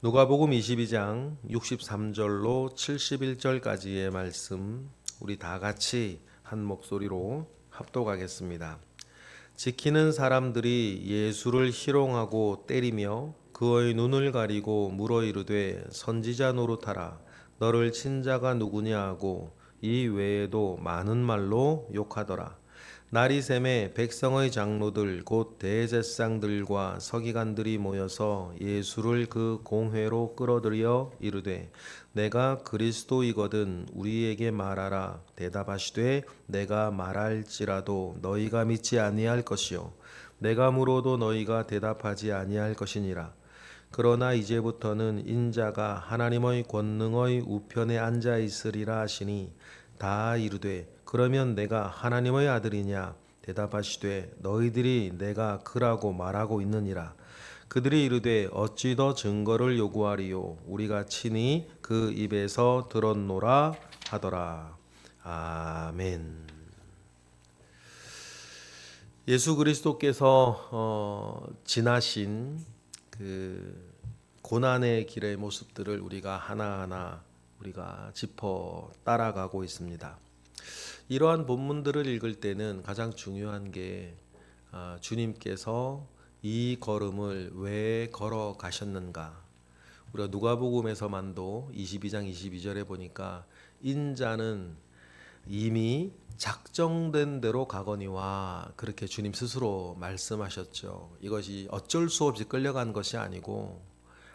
누가복음 22장 63절로 71절까지의 말씀 우리 다 같이 한 목소리로 합독하겠습니다. 지키는 사람들이 예수를 희롱하고 때리며 그의 눈을 가리고 물어 이르되 선지자 노릇하라 너를 친 자가 누구냐 하고 이 외에도 많은 말로 욕하더라. 날이 새매 백성의 장로들 곧 대제사장들과 서기관들이 모여서 예수를 그 공회로 끌어들여 이르되 내가 그리스도이거든 우리에게 말하라. 대답하시되 내가 말할지라도 너희가 믿지 아니할 것이요 내가 물어도 너희가 대답하지 아니할 것이니라. 그러나 이제부터는 인자가 하나님의 권능의 우편에 앉아 있으리라 하시니 다 이르되 그러면 내가 하나님의 아들이냐 대답하시되 너희들이 내가 그라고 말하고 있느니라. 그들이 이르되 어찌 더 증거를 요구하리요 우리가 친히 그 입에서 들었노라 하더라. 아멘. 예수 그리스도께서 지나신 그 고난의 길의 모습들을 우리가 하나하나 우리가 짚어 따라가고 있습니다. 이러한 본문들을 읽을 때는 가장 중요한 게 주님께서 이 걸음을 왜 걸어 가셨는가. 우리가 누가복음에서만도 22장 22절에 보니까 인자는 이미 작정된 대로 가거니와 그렇게 주님 스스로 말씀하셨죠. 이것이 어쩔 수 없이 끌려간 것이 아니고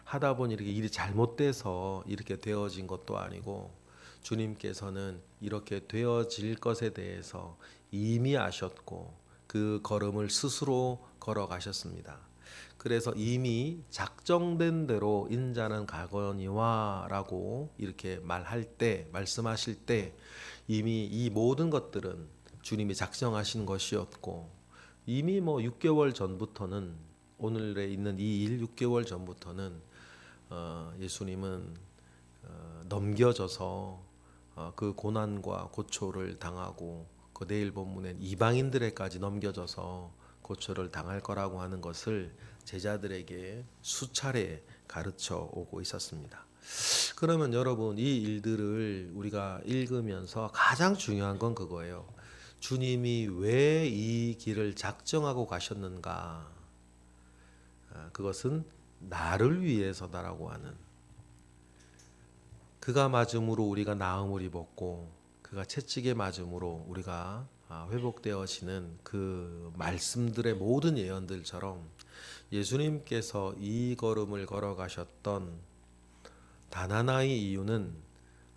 하다 보니 이렇게 일이 잘못돼서 이렇게 되어진 것도 아니고 주님께서는 이렇게 되어질 것에 대해서 이미 아셨고 그 걸음을 스스로 걸어가셨습니다. 그래서 이미 작정된 대로 인자는 가거니와라고 이렇게 말씀하실 때 이미 이 모든 것들은 주님이 작정하신 것이었고 이미 6개월 전부터는 오늘에 있는 이 일 6개월 전부터는 예수님은 넘겨져서 그 고난과 고초를 당하고 그 내일 본문엔 이방인들에까지 넘겨져서 고초를 당할 거라고 하는 것을 제자들에게 수차례 가르쳐 오고 있었습니다. 그러면 여러분 이 일들을 우리가 읽으면서 가장 중요한 건 그거예요. 주님이 왜 이 길을 작정하고 가셨는가? 그것은 나를 위해서다라고 하는 그가 맞음으로 우리가 나음을 입었고 그가 채찍에 맞음으로 우리가 회복되어지는 그 말씀들의 모든 예언들처럼 예수님께서 이 걸음을 걸어가셨던 단 하나의 이유는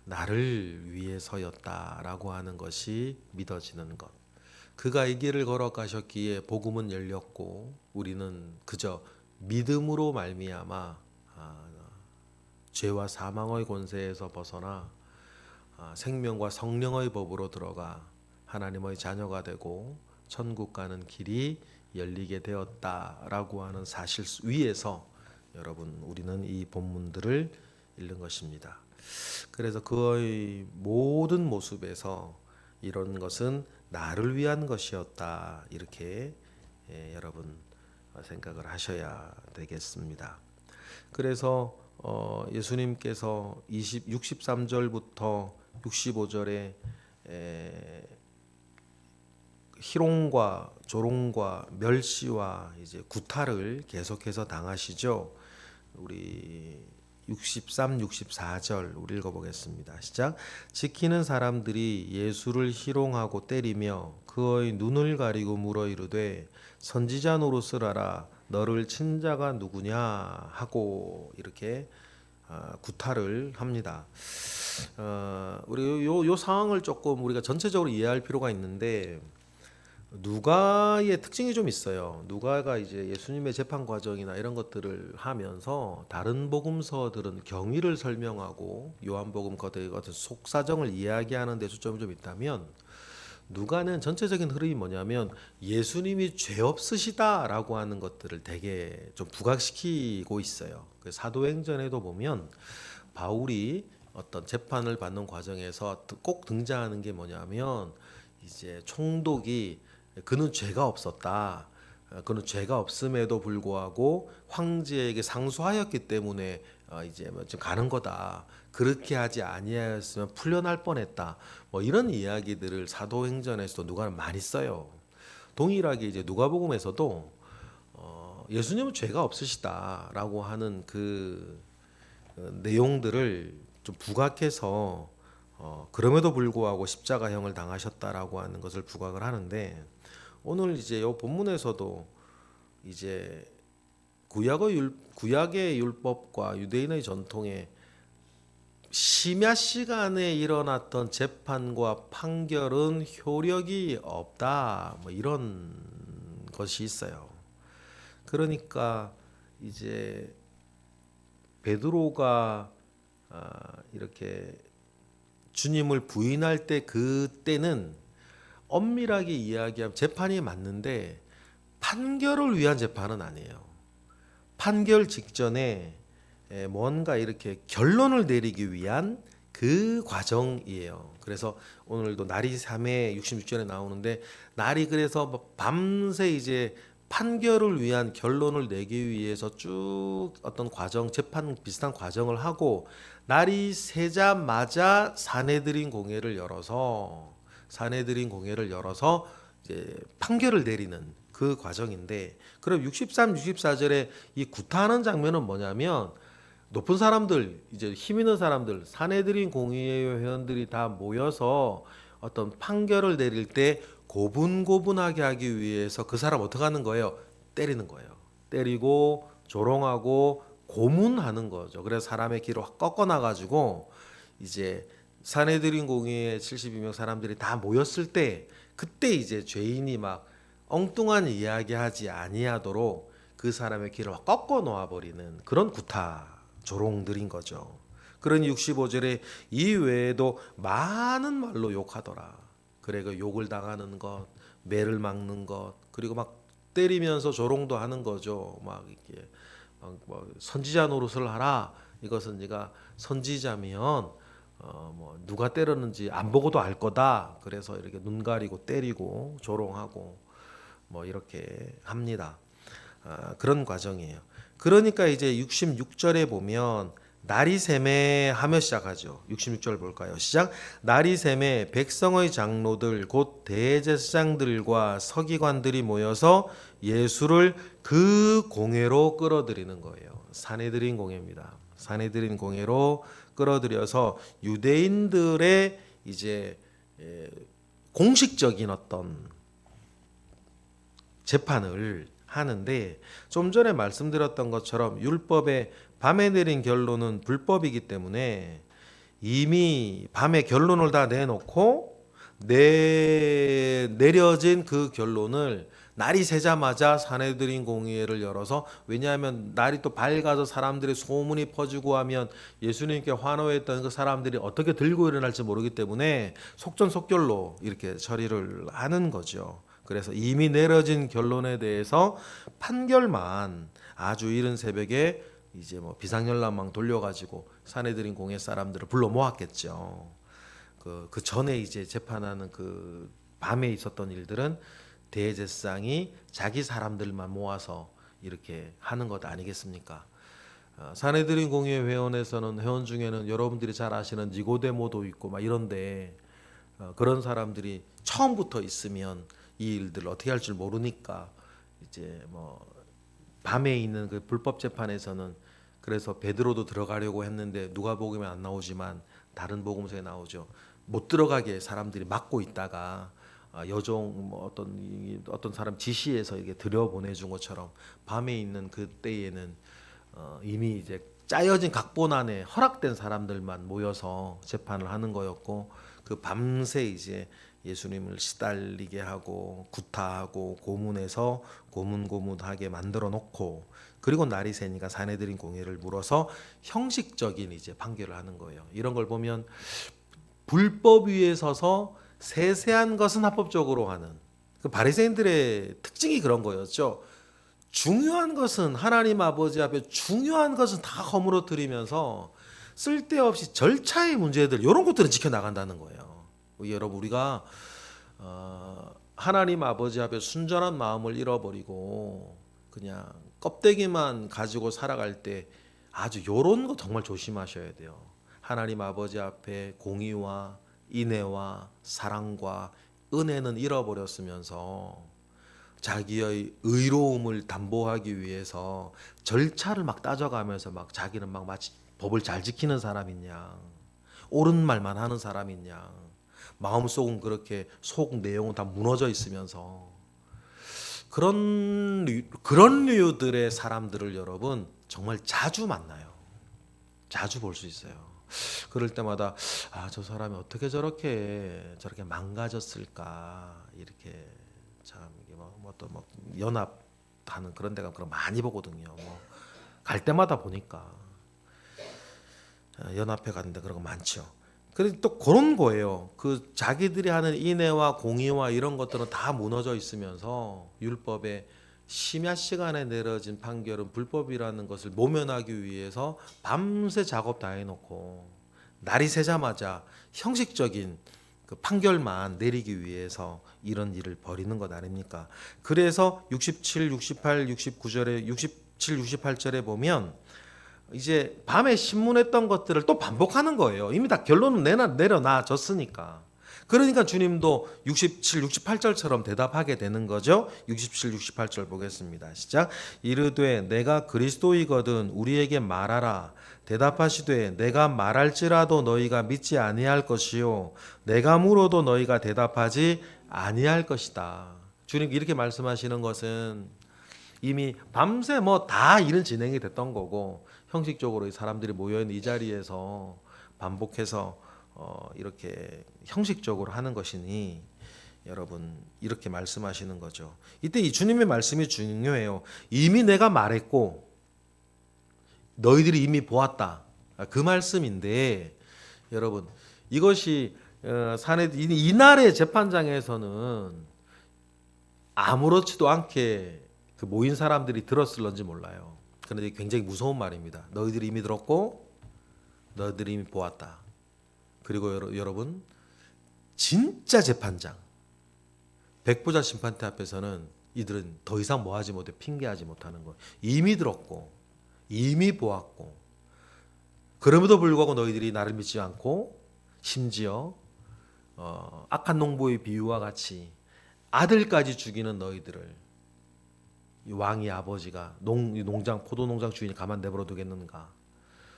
나를 위해서였다라고 하는 것이 믿어지는 것. 그가 이 길을 걸어가셨기에 복음은 열렸고 우리는 그저 믿음으로 말미암아 죄와 사망의 권세에서 벗어나 생명과 성령의 법으로 들어가 하나님의 자녀가 되고 천국 가는 길이 열리게 되었다라고 하는 사실 위에서 여러분 우리는 이 본문들을 읽는 것입니다. 그래서 그의 모든 모습에서 이런 것은 나를 위한 것이었다 이렇게 여러분 생각을 하셔야 되겠습니다. 그래서 예수님께서 63절부터 65절에 희롱과 조롱과 멸시와 이제 구타를 계속해서 당하시죠. 우리 63, 64절 우리 읽어보겠습니다. 시작. 지키는 사람들이 예수를 희롱하고 때리며 그의 눈을 가리고 물어 이르되 선지자 노릇을 하라 너를 친 자가 누구냐 하고 이렇게 구타를 합니다. 우리 요 상황을 조금 우리가 전체적으로 이해할 필요가 있는데 누가의 특징이 좀 있어요. 누가가 이제 예수님의 재판 과정이나 이런 것들을 하면서 다른 복음서들은 경위를 설명하고 요한복음 같은 속사정을 이야기하는 데 초점이 좀 있다면 누가는 전체적인 흐름이 뭐냐면 예수님이 죄 없으시다라고 하는 것들을 되게 좀 부각시키고 있어요. 그 사도행전에도 보면 바울이 어떤 재판을 받는 과정에서 꼭 등장하는 게 뭐냐면 이제 총독이 그는 죄가 없었다. 그는 죄가 없음에도 불구하고 황제에게 상소하였기 때문에 이제 뭐 좀 가는 거다. 그렇게 하지 아니하였으면 풀려날 뻔했다. 뭐 이런 이야기들을 사도행전에서도 누가는 많이 써요. 동일하게 이제 누가복음에서도 예수님은 죄가 없으시다라고 하는 그 내용들을 좀 부각해서 그럼에도 불구하고 십자가형을 당하셨다라고 하는 것을 부각을 하는데 오늘 이제 이 본문에서도 이제 구약의 율법과 유대인의 전통에 심야 시간에 일어났던 재판과 판결은 효력이 없다. 뭐 이런 것이 있어요. 그러니까 이제 베드로가 이렇게 주님을 부인할 때 그때는 엄밀하게 이야기하면 재판이 맞는데 판결을 위한 재판은 아니에요. 판결 직전에 뭔가 이렇게 결론을 내리기 위한 그 과정이에요. 그래서 오늘도 날이 3회 66절에 나오는데 날이 그래서 밤새 이제 판결을 위한 결론을 내기 위해서 쭉 어떤 과정, 재판 비슷한 과정을 하고 날이 새자마자 사내들인 공회를 열어서 이제 판결을 내리는 그 과정인데 그럼 63, 64절에 이 구타하는 장면은 뭐냐면 높은 사람들, 이제 힘 있는 사람들, 사내들인 공의회 회원들이 다 모여서 어떤 판결을 내릴 때 고분고분하게 하기 위해서 그 사람 어떻게 하는 거예요? 때리는 거예요. 때리고 조롱하고 고문하는 거죠. 그래서 사람의 길을 확 꺾어놔 가지고 이제 사내들인 공의회 72명 사람들이 다 모였을 때 그때 이제 죄인이 막 엉뚱한 이야기하지 아니하도록 그 사람의 길을 확 꺾어 놓아 버리는 그런 구타 조롱들인 거죠. 그러니 65절에 이 외에도 많은 말로 욕하더라. 그래 그 욕을 당하는 것, 매를 막는 것, 그리고 막 때리면서 조롱도 하는 거죠. 막 이렇게 뭐 선지자 노릇을 하라. 이것은 네가 선지자면 뭐 누가 때렸는지 안 보고도 알 거다. 그래서 이렇게 눈 가리고 때리고 조롱하고 뭐 이렇게 합니다. 그런 과정이에요. 그러니까 이제 66절에 보면 날이 샘에 하며 시작하죠. 66절 볼까요? 시작. 날이 샘에 백성의 장로들 곧 대제사장들과 서기관들이 모여서 예수를 그 공회로 끌어들이는 거예요. 사내들인 공회입니다. 사내들인 공회로 끌어들여서 유대인들의 이제 공식적인 어떤 재판을 하는데 좀 전에 말씀드렸던 것처럼 율법의 밤에 내린 결론은 불법이기 때문에 이미 밤에 결론을 다 내놓고 내려진 그 결론을 날이 새자마자 사내들인 공의회를 열어서 왜냐하면 날이 또 밝아서 사람들의 소문이 퍼지고 하면 예수님께 환호했던 그 사람들이 어떻게 들고 일어날지 모르기 때문에 속전속결로 이렇게 처리를 하는 거죠. 그래서 이미 내려진 결론에 대해서 판결만 아주 이른 새벽에 이제 뭐 비상열람망 돌려가지고 사내들인 공회 사람들을 불러 모았겠죠. 그 전에 이제 재판하는 그 밤에 있었던 일들은 대제사장이 자기 사람들만 모아서 이렇게 하는 것 아니겠습니까? 사내들인 공회 회원에서는 회원 중에는 여러분들이 잘 아시는 니고데모도 있고 막 이런데 그런 사람들이 처음부터 있으면 이 일들을 어떻게 할 줄 모르니까 이제 뭐 밤에 있는 그 불법 재판에서는 그래서 베드로도 들어가려고 했는데 누가복음에 안 나오지만 다른 복음서에 나오죠. 못 들어가게 사람들이 막고 있다가 여종 뭐 어떤 사람 지시해서 이게 들여보내준 것처럼 밤에 있는 그 때에는 이미 이제 짜여진 각본 안에 허락된 사람들만 모여서 재판을 하는 거였고 그 밤새 이제 예수님을 시달리게 하고 구타하고 고문해서 고문고문하게 만들어 놓고 그리고 날이 새니까 사내들인 공회를 물어서 형식적인 이제 판결을 하는 거예요. 이런 걸 보면 불법 위에 서서 세세한 것은 합법적으로 하는 그 바리새인들의 특징이 그런 거였죠. 중요한 것은 하나님 아버지 앞에 중요한 것은 다 허물어뜨리면서 쓸데없이 절차의 문제들 이런 것들은 지켜나간다는 거예요. 여러분 우리가 하나님 아버지 앞에 순전한 마음을 잃어버리고 그냥 껍데기만 가지고 살아갈 때 아주 요런 거 정말 조심하셔야 돼요. 하나님 아버지 앞에 공의와 인애와 사랑과 은혜는 잃어버렸으면서 자기의 의로움을 담보하기 위해서 절차를 막 따져가면서 막 자기는 막 마치 법을 잘 지키는 사람이냐, 옳은 말만 하는 사람이냐, 마음속은 그렇게 속 내용은 다 무너져 있으면서 그런 류들의 사람들을 여러분 정말 자주 만나요. 자주 볼 수 있어요. 그럴 때마다 저 사람이 어떻게 저렇게 망가졌을까 이렇게 참 이게 뭐 연합하는 그런 데가 그런 많이 보거든요. 갈 때마다 보니까 연합회 가는데 그런 거 많죠. 그래서 또 그런 거예요. 그 자기들이 하는 인애와 공의와 이런 것들은 다 무너져 있으면서 율법에 심야 시간에 내려진 판결은 불법이라는 것을 모면하기 위해서 밤새 작업 다 해놓고 날이 새자마자 형식적인 그 판결만 내리기 위해서 이런 일을 벌이는 것 아닙니까? 그래서 67, 68, 69절에 67, 68절에 보면 이제 밤에 신문했던 것들을 또 반복하는 거예요. 이미 다 결론은 내려놔졌으니까. 그러니까 주님도 67, 68절처럼 대답하게 되는 거죠. 67, 68절 보겠습니다. 시작. 이르되 내가 그리스도이거든 우리에게 말하라. 대답하시되 내가 말할지라도 너희가 믿지 아니할 것이요 내가 물어도 너희가 대답하지 아니할 것이다. 주님 이렇게 말씀하시는 것은 이미 밤새 다 일은 진행이 됐던 거고 형식적으로 이 사람들이 모여있는 이 자리에서 반복해서 이렇게 형식적으로 하는 것이니 여러분 이렇게 말씀하시는 거죠. 이때 이 주님의 말씀이 중요해요. 이미 내가 말했고 너희들이 이미 보았다. 그 말씀인데 여러분 이것이 이날의 재판장에서는 아무렇지도 않게 그 모인 사람들이 들었을런지 몰라요. 그런데 굉장히 무서운 말입니다. 너희들이 이미 들었고 너희들이 이미 보았다. 그리고 여러분 진짜 재판장 백보자 심판대 앞에서는 이들은 더 이상 뭐하지 못해 핑계하지 못하는 거예요. 이미 들었고 이미 보았고 그럼에도 불구하고 너희들이 나를 믿지 않고 심지어 악한 농부의 비유와 같이 아들까지 죽이는 너희들을 이 왕의 아버지가 농장 포도농장 주인이 가만 내버려 두겠는가?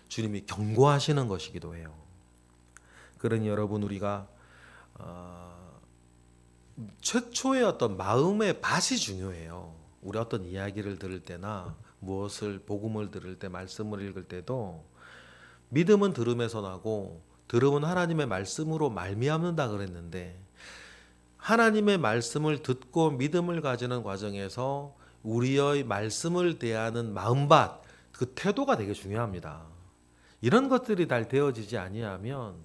주님이 경고하시는 것이기도 해요. 그러니 여러분 우리가 최초의 어떤 마음의 밭이 중요해요. 우리 어떤 이야기를 들을 때나 무엇을 복음을 들을 때 말씀을 읽을 때도 믿음은 들음에서 나고 들음은 하나님의 말씀으로 말미암는다 그랬는데 하나님의 말씀을 듣고 믿음을 가지는 과정에서 우리의 말씀을 대하는 마음밭 그 태도가 되게 중요합니다. 이런 것들이 잘 되어지지 아니하면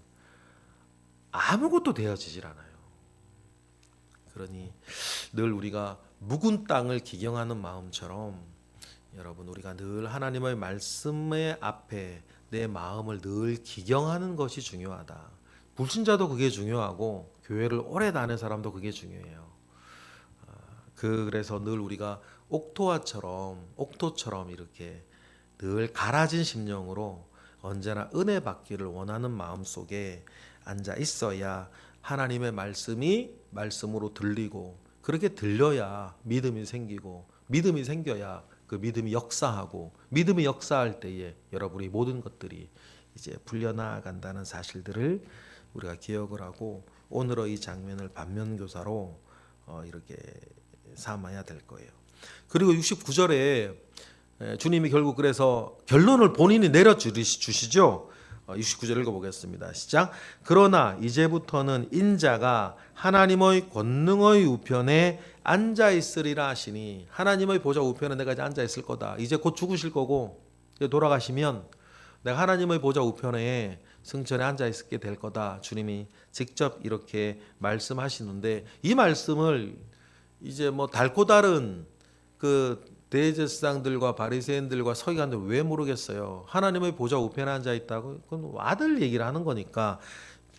아무것도 되어지질 않아요. 그러니 늘 우리가 묵은 땅을 기경하는 마음처럼 여러분 우리가 늘 하나님의 말씀의 앞에 내 마음을 늘 기경하는 것이 중요하다. 불신자도 그게 중요하고 교회를 오래 다니는 사람도 그게 중요해요. 그래서 늘 우리가 옥토처럼 이렇게 늘 갈아진 심령으로 언제나 은혜 받기를 원하는 마음 속에 앉아 있어야 하나님의 말씀이 말씀으로 들리고 그렇게 들려야 믿음이 생기고 믿음이 생겨야 그 믿음이 역사하고 믿음이 역사할 때에 여러분이 모든 것들이 이제 풀려나간다는 사실들을 우리가 기억을 하고 오늘의 이 장면을 반면교사로 이렇게 삼아야 될 거예요. 그리고 69절에 주님이 결국 그래서 결론을 본인이 내려주시죠. 69절 읽어보겠습니다. 시작. 그러나 이제부터는 인자가 하나님의 권능의 우편에 앉아 있으리라 하시니 하나님의 보좌 우편에 내가 이제 앉아 있을 거다. 이제 곧 죽으실 거고 이제 돌아가시면 내가 하나님의 보좌 우편에 승천에 앉아 있게 될 거다. 주님이 직접 이렇게 말씀하시는데 이 말씀을 이제 달고 다른 그 대제사장들과 바리새인들과 서기관들 왜 모르겠어요. 하나님의 보좌 우편에 앉아 있다고 그건 아들 얘기를 하는 거니까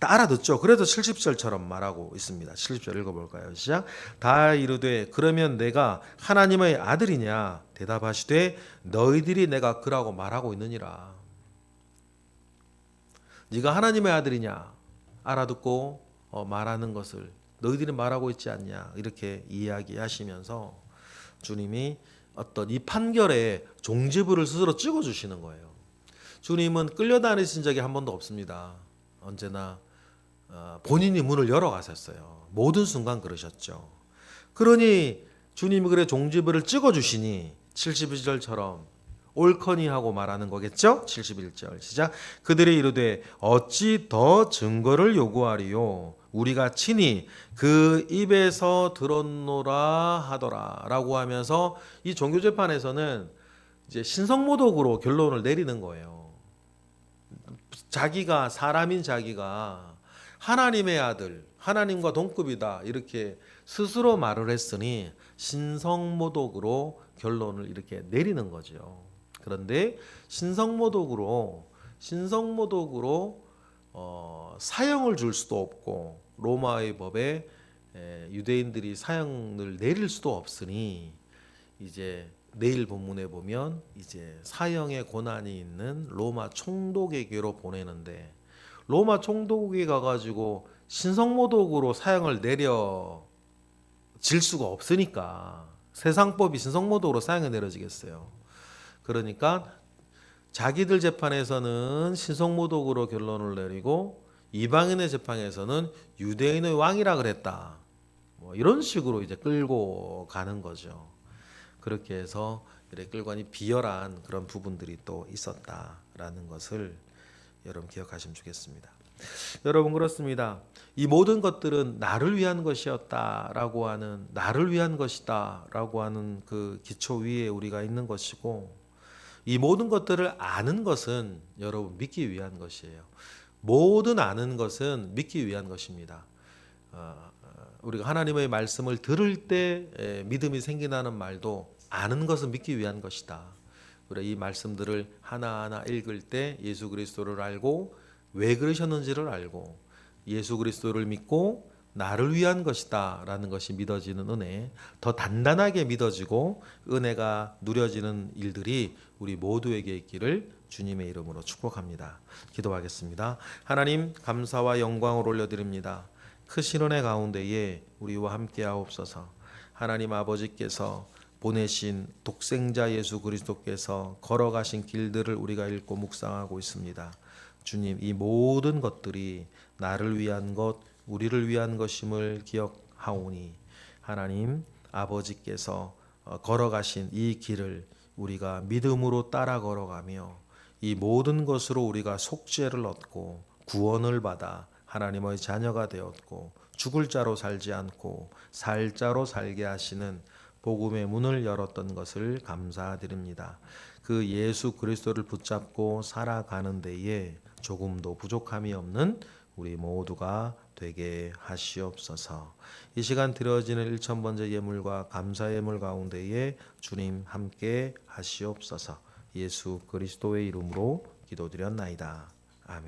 다 알아듣죠. 그래도 70절처럼 말하고 있습니다. 70절 읽어볼까요? 시작. 다 이르되 그러면 내가 하나님의 아들이냐 대답하시되 너희들이 내가 그라고 말하고 있느니라. 네가 하나님의 아들이냐 알아듣고 말하는 것을 너희들이 말하고 있지 않냐 이렇게 이야기하시면서 주님이 어떤 이 판결에 종지부를 스스로 찍어주시는 거예요. 주님은 끌려다니신 적이 한 번도 없습니다. 언제나 본인이 문을 열어가셨어요. 모든 순간 그러셨죠. 그러니 주님이 그래 종지부를 찍어주시니 71절처럼 옳거니 하고 말하는 거겠죠. 71절 시작. 그들이 이르되 어찌 더 증거를 요구하리요 우리가 친히 그 입에서 들었노라 하더라 라고 하면서 이 종교재판에서는 이제 신성모독으로 결론을 내리는 거예요. 자기가 사람인 자기가 하나님의 아들, 하나님과 동급이다 이렇게 스스로 말을 했으니 신성모독으로 결론을 이렇게 내리는 거죠. 그런데 신성모독으로 사형을 줄 수도 없고 로마의 법에 유대인들이 사형을 내릴 수도 없으니 이제 내일 본문에 보면 이제 사형의 권한이 있는 로마 총독에게로 보내는데 로마 총독에 가가지고 신성모독으로 사형을 내려질 수가 없으니까 세상법이 신성모독으로 사형이 내려지겠어요. 그러니까 자기들 재판에서는 신성모독으로 결론을 내리고 이방인의 재판에서는 유대인의 왕이라 그랬다. 뭐 이런 식으로 이제 끌고 가는 거죠. 그렇게 해서 이렇게 끌고 가니 비열한 그런 부분들이 또 있었다라는 것을 여러분 기억하시면 좋겠습니다. 여러분 그렇습니다. 이 모든 것들은 나를 위한 것이었다라고 하는 나를 위한 것이다라고 하는 그 기초 위에 우리가 있는 것이고 이 모든 것들을 아는 것은 여러분 믿기 위한 것이에요. 모든 아는 것은 믿기 위한 것입니다. 우리가 하나님의 말씀을 들을 때 믿음이 생긴다는 말도 아는 것은 믿기 위한 것이다. 우리가 이 말씀들을 하나하나 읽을 때 예수 그리스도를 알고 왜 그러셨는지를 알고 예수 그리스도를 믿고 나를 위한 것이다 라는 것이 믿어지는 은혜, 더 단단하게 믿어지고 은혜가 누려지는 일들이 우리 모두에게 있기를 주님의 이름으로 축복합니다. 기도하겠습니다. 하나님 감사와 영광을 올려드립니다. 크신 은혜 가운데에 우리와 함께 하옵소서. 하나님 아버지께서 보내신 독생자 예수 그리스도께서 걸어가신 길들을 우리가 읽고 묵상하고 있습니다. 주님, 이 모든 것들이 나를 위한 것, 우리를 위한 것임을 기억하오니 하나님 아버지께서 걸어가신 이 길을 우리가 믿음으로 따라 걸어가며 이 모든 것으로 우리가 속죄를 얻고 구원을 받아 하나님의 자녀가 되었고 죽을 자로 살지 않고 살 자로 살게 하시는 복음의 문을 열었던 것을 감사드립니다. 그 예수 그리스도를 붙잡고 살아가는 데에 조금도 부족함이 없는 우리 모두가 되게 하시옵소서. 이 시간 드려지는 1000번째 예물과 감사 예물 가운데에 주님 함께 하시옵소서. 예수 그리스도의 이름으로 기도드렸나이다. 아멘.